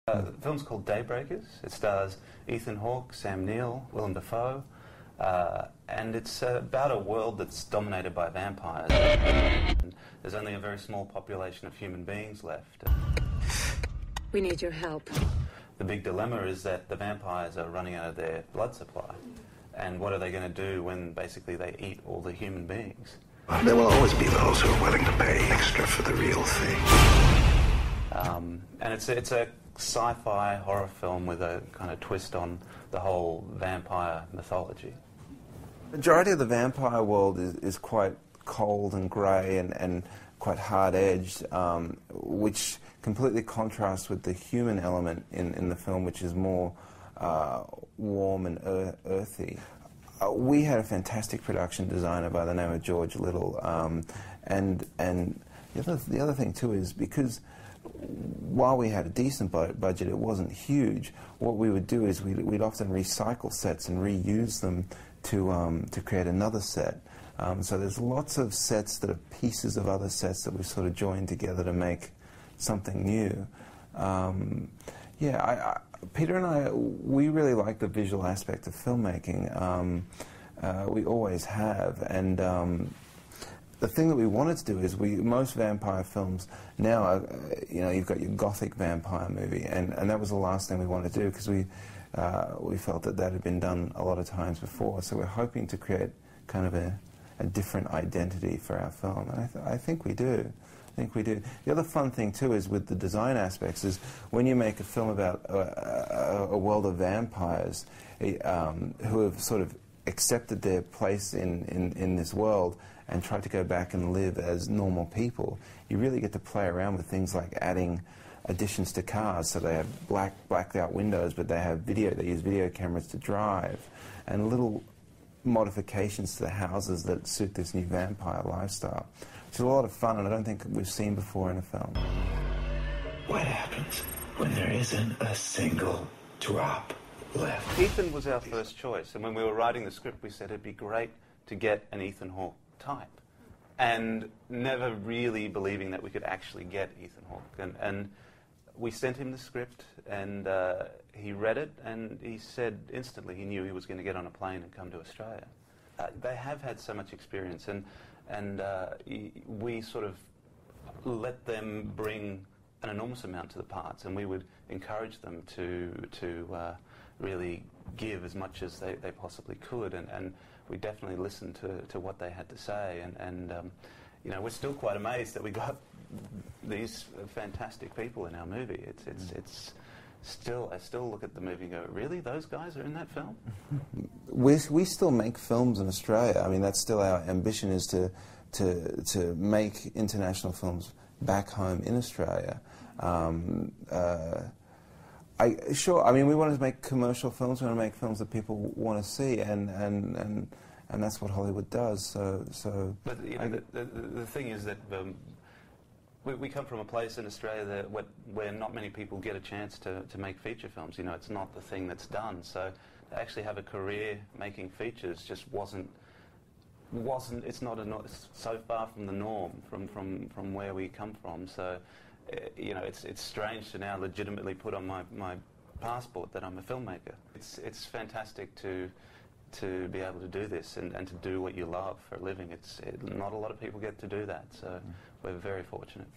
The film's called Daybreakers. It stars Ethan Hawke, Sam Neill, Willem Dafoe, and it's about a world that's dominated by vampires. And there's only a very small population of human beings left. We need your help. The big dilemma is that the vampires are running out of their blood supply. And what are they going to do when basically they eat all the human beings? There will always be those who are willing to pay extra for the real thing. And it's a sci-fi horror film with a kind of twist on the whole vampire mythology. The majority of the vampire world is quite cold and grey and quite hard-edged, which completely contrasts with the human element in the film, which is more warm and earthy. We had a fantastic production designer by the name of George Little, and the other thing too is because while we had a decent budget, it wasn't huge. What we would do is we'd often recycle sets and reuse them to create another set. So there's lots of sets that are pieces of other sets that we sort of joined together to make something new. Peter and I, we really like the visual aspect of filmmaking. We always have, and the thing that we wanted to do is most vampire films now, you've got your gothic vampire movie, and that was the last thing we wanted to do because we felt that had been done a lot of times before. So we're hoping to create kind of a different identity for our film, and I think we do. The other fun thing too is with the design aspects is when you make a film about a world of vampires who have sort of accepted their place in this world and tried to go back and live as normal people, you really get to play around with things like adding additions to cars, so they have blacked out windows, but they use video cameras to drive, and little modifications to the houses that suit this new vampire lifestyle. It's a lot of fun, and I don't think we've seen before in a film. What happens when there isn't a single drop left? Ethan was our first choice, and when we were writing the script, we said it'd be great to get an Ethan Hawke type, and never really believing that we could actually get Ethan Hawke. And we sent him the script, and he read it, and he said instantly he knew he was going to get on a plane and come to Australia. They have had so much experience, and we sort of let them bring an enormous amount to the parts, and we would encourage them to really give as much as they possibly could, and we definitely listened to what they had to say, and we're still quite amazed that we got these fantastic people in our movie. It's still, I still look at the movie and go, really, those guys are in that film? We still make films in Australia. I mean, that's still our ambition, is to make international films back home in Australia. We want to make commercial films. We want to make films that people want to see, and that's what Hollywood does. So. But the thing is that we come from a place in Australia where not many people get a chance to make feature films. It's not the thing that's done. So to actually have a career making features just wasn't. It's not so far from the norm from where we come from. So it's strange to now legitimately put on my passport that I'm a filmmaker. It's fantastic to be able to do this and to do what you love for a living. Not a lot of people get to do that, so we're very fortunate.